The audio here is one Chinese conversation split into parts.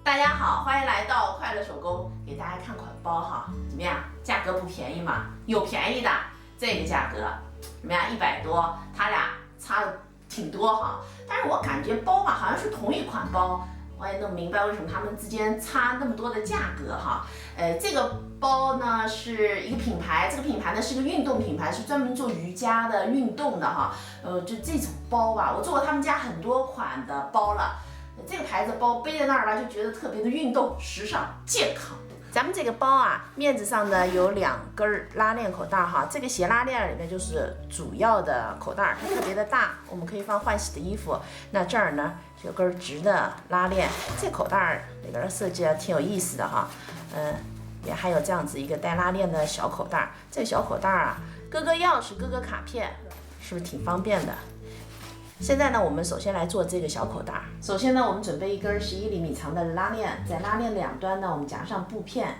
大家好，欢迎来到快乐手工，给大家看款包哈，怎么样？价格不便宜嘛？有便宜的，这个价格怎么样？100多，它俩差的挺多哈。但是我感觉包吧，好像是同一款包，我也弄不明白为什么它们之间差那么多的价格哈。这个包呢是一个品牌，这个品牌呢是个运动品牌，是专门做瑜伽的运动的哈。就这种包吧，我做过他们家很多款的包了。这个牌子包背在那儿吧，就觉得特别的运动、时尚、健康。咱们这个包啊，面子上呢有2根拉链口袋哈，这个斜拉链里面就是主要的口袋，它特别的大，我们可以放换洗的衣服。那这儿呢有根直的拉链，这口袋里边的设计啊挺有意思的哈，也还有这样子一个带拉链的小口袋。这个小口袋啊，搁钥匙、搁卡片，是不是挺方便的？现在呢，我们首先来做这个小口袋。首先呢，我们准备一根11厘米长的拉链，在拉链两端呢，我们夹上布片，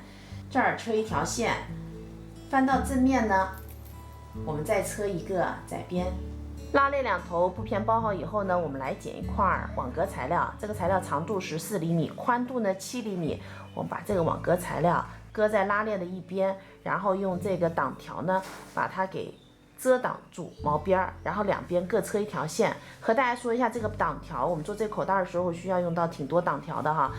这儿车一条线，翻到正面呢，我们再车一个窄边。拉链两头布片包好以后呢，我们来剪一块网格材料，这个材料长度14厘米，宽度呢7厘米。我们把这个网格材料搁在拉链的一边，然后用这个挡条呢，把它给遮挡住毛边，然后两边各车一条线。和大家说一下这个挡条，我们做这个口袋的时候需要用到挺多挡条的哈。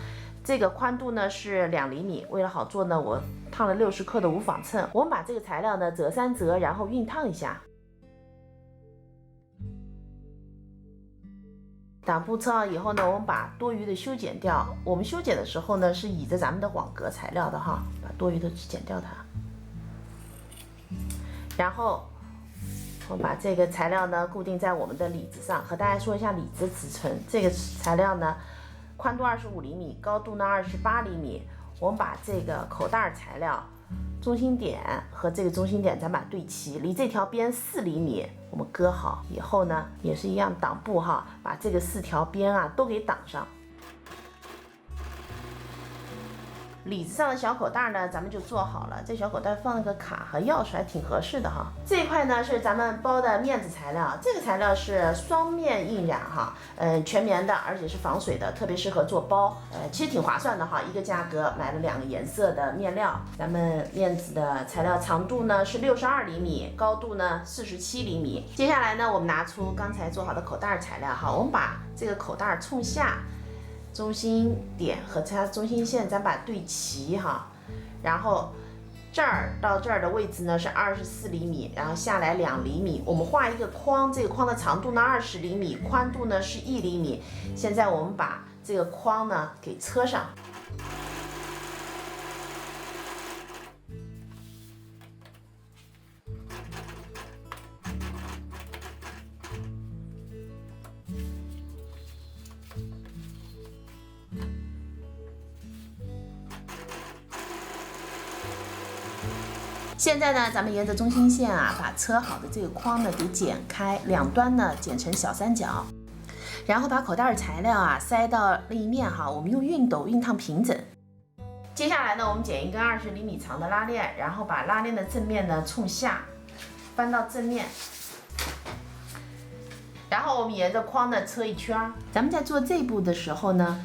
这个宽度呢是2厘米，为了好做呢，我烫了60克的无纺衬。我们把这个材料呢折3折，然后熨烫一下。挡布车好以后呢，我们把多余的修剪掉。我们修剪的时候呢是倚着咱们的网格材料的哈，把多余的剪掉它。然后我把这个材料呢固定在我们的里子上，和大家说一下里子尺寸。这个材料呢，宽度25厘米，高度呢28厘米。我们把这个口袋材料中心点和这个中心点咱把它对齐，离这条边4厘米，我们搁好以后呢，也是一样挡布哈，把这个4条边啊都给挡上。里子上的小口袋呢，咱们就做好了。这小口袋放了个卡和钥匙，还挺合适的哈。这一块呢是咱们包的面子材料，这个材料是双面印染哈，全棉的，而且是防水的，特别适合做包。其实挺划算的哈，一个价格买了2个颜色的面料。咱们面子的材料长度呢是62厘米，高度呢47厘米。接下来呢，我们拿出刚才做好的口袋材料哈，我们把这个口袋冲下。中心点和它中心线咱把它对齐哈，然后这儿到这儿的位置呢是24厘米，然后下来2厘米，我们画一个框，这个框的长度呢20厘米，宽度呢是1厘米。现在我们把这个框呢给车上。现在呢，咱们沿着中心线啊，把车好的这个框呢给剪开，两端呢剪成小三角，然后把口袋材料啊塞到立面哈，我们用熨斗熨烫平整。接下来呢，我们剪一根20厘米长的拉链，然后把拉链的正面呢冲下，翻到正面。然后我们沿着框呢车一圈。咱们在做这步的时候呢，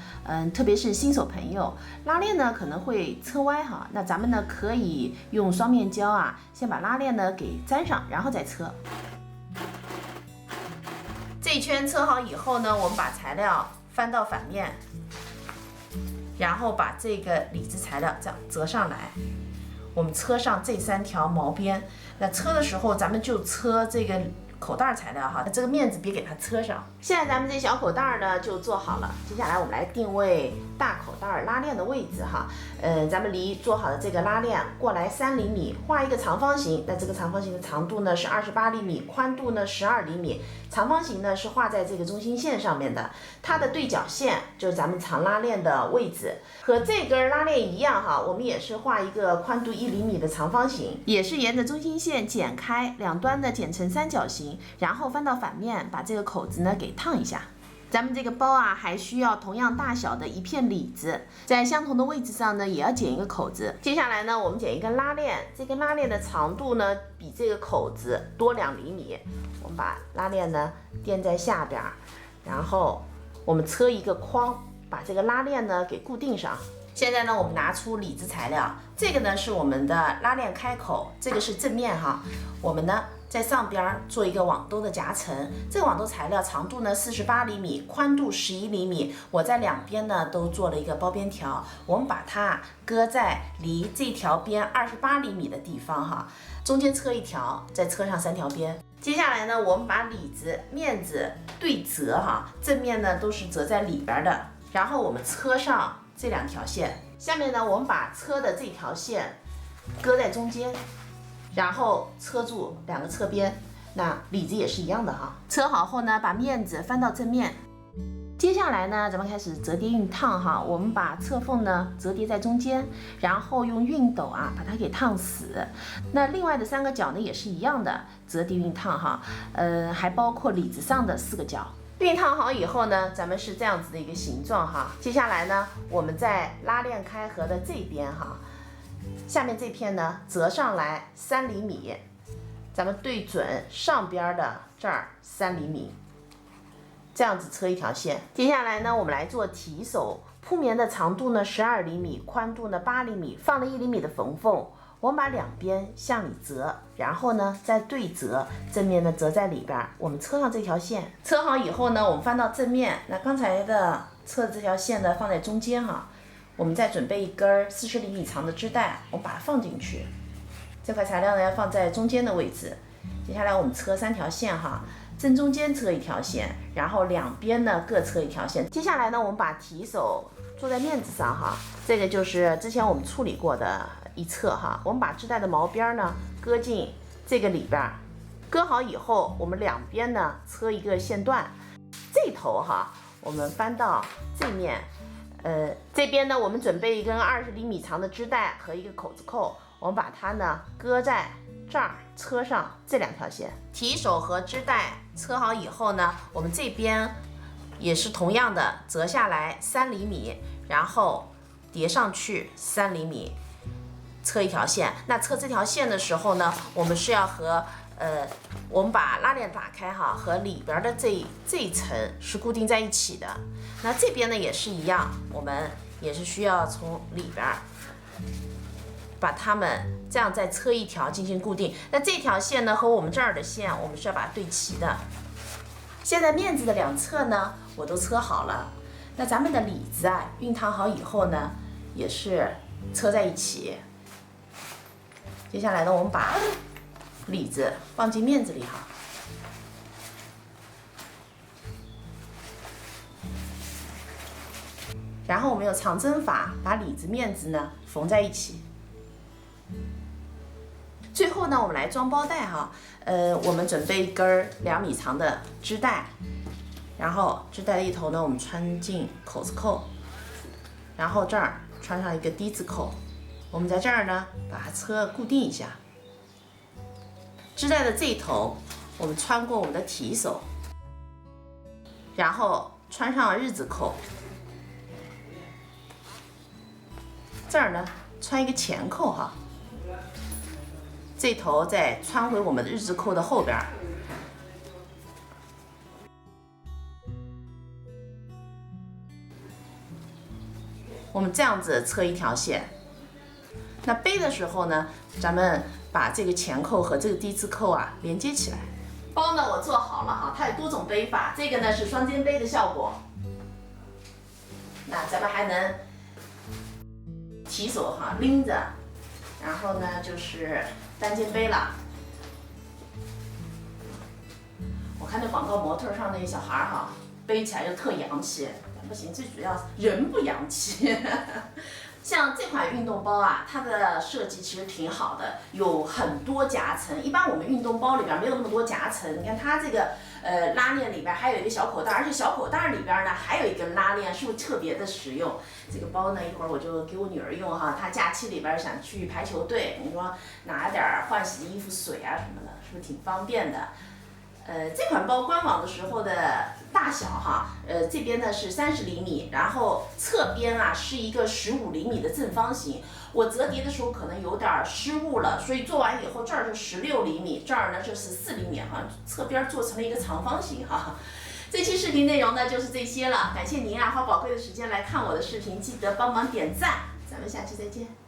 特别是新手朋友，拉链呢可能会车歪哈，那咱们呢可以用双面胶啊，先把拉链呢给粘上，然后再车。这一圈车好以后呢，我们把材料翻到反面，然后把这个里子材料这样折上来，我们车上这3条毛边。那车的时候，咱们就车这个口袋材料哈，这个面子别给它车上。现在咱们这小口袋呢就做好了，接下来我们来定位大口袋拉链的位置哈。咱们离做好的这个拉链过来3厘米，画一个长方形。那这个长方形的长度呢是28厘米，宽度呢12厘米。长方形呢是画在这个中心线上面的，它的对角线就是咱们长拉链的位置。和这根拉链一样哈，我们也是画一个宽度1厘米的长方形，也是沿着中心线剪开，两端呢剪成三角形，然后翻到反面，把这个口子呢给烫一下。咱们这个包啊，还需要同样大小的一片里子，在相同的位置上呢，也要剪一个口子。接下来呢，我们剪一根拉链，这根拉链的长度呢，比这个口子多2厘米。我们把拉链呢垫在下边，然后我们车一个框，把这个拉链呢给固定上。现在呢，我们拿出里子材料，这个呢是我们的拉链开口，这个是正面哈。我们呢在上边做一个网兜的夹层，这个网兜材料长度呢48厘米，宽度11厘米。我在两边呢都做了一个包边条，我们把它搁在离这条边28厘米的地方哈，中间车一条，再车上3条边。接下来呢，我们把里子面子对折哈，正面呢都是折在里边的，然后我们车上这2条线，下面呢我们把车的这条线搁在中间，然后车住2个侧边，那里子也是一样的哈。车好后呢，把面子翻到正面。接下来呢，咱们开始折叠熨烫哈，我们把侧缝呢折叠在中间，然后用熨斗啊把它给烫死。那另外的3个角呢也是一样的折叠熨烫哈，还包括里子上的4个角。熨烫好以后呢，咱们是这样子的一个形状哈。接下来呢，我们在拉链开合的这边哈，下面这片呢折上来3厘米，咱们对准上边的这儿3厘米。这样子车一条线。接下来呢，我们来做提手。铺棉的长度呢12厘米，宽度呢8厘米，放了1厘米的缝缝。我们把两边向里折，然后呢再对折，正面呢折在里边。我们车上这条线，车好以后呢，我们翻到正面。那刚才的车的这条线呢放在中间哈，我们再准备一根40厘米长的织带，我们把它放进去。这块材料呢要放在中间的位置。接下来我们车3条线哈。正中间车一条线，然后两边呢各车一条线。接下来呢，我们把提手做在面子上哈，这个就是之前我们处理过的一侧哈。我们把织带的毛边呢搁进这个里边，搁好以后，我们两边呢车一个线段，这头哈我们翻到这面，这边呢我们准备一根20厘米长的织带和一个口子扣，我们把它呢搁在这儿车上这2条线。提手和织带车好以后呢，我们这边也是同样的折下来3厘米，然后叠上去3厘米，车一条线。那车这条线的时候呢，我们是要和我们把拉链打开哈，和里边的这一层是固定在一起的。那这边呢也是一样，我们也是需要从里边把它们这样再车一条进行固定。那这条线呢和我们这儿的线，我们是要把它对齐的。现在面子的2侧呢我都车好了，那咱们的里子啊熨烫好以后呢，也是车在一起。接下来呢，我们把里子放进面子里哈。然后我们用长针法把里子面子呢缝在一起。最后呢，我们来装包带哈。我们准备一根2米长的织带，然后织带的一头呢，我们穿进口子扣，然后这儿穿上一个低字扣。我们在这儿呢，把它车固定一下。织带的这一头，我们穿过我们的提手，然后穿上日字扣。这儿呢，穿一个前扣哈。这头再穿回我们的日字扣的后边。我们这样子车一条线。那背的时候呢，咱们把这个前扣和这个低字扣啊连接起来。包呢我做好了哈，它有多种背法，这个呢是双肩背的效果。那咱们还能提手哈拎着，然后呢就是单肩背了。我看那广告模特上那小孩哈，背起来就特洋气，不行，最主要人不洋气。像这款运动包啊，它的设计其实挺好的，有很多夹层。一般我们运动包里边没有那么多夹层，你看它这个拉链里边还有一个小口袋，而且小口袋里边呢还有一根拉链，是不是特别的实用？这个包呢，一会儿我就给我女儿用哈，她假期里边想去排球队，你说拿点换洗衣服水啊什么的，是不是挺方便的？这款包官网的时候的大小哈，这边呢是30厘米，然后侧边啊是一个15厘米的正方形。我折叠的时候可能有点失误了，所以做完以后这儿是16厘米，这儿呢是14厘米哈，侧边做成了一个长方形哈。这期视频内容呢就是这些了，感谢您啊花宝贵的时间来看我的视频，记得帮忙点赞，咱们下期再见。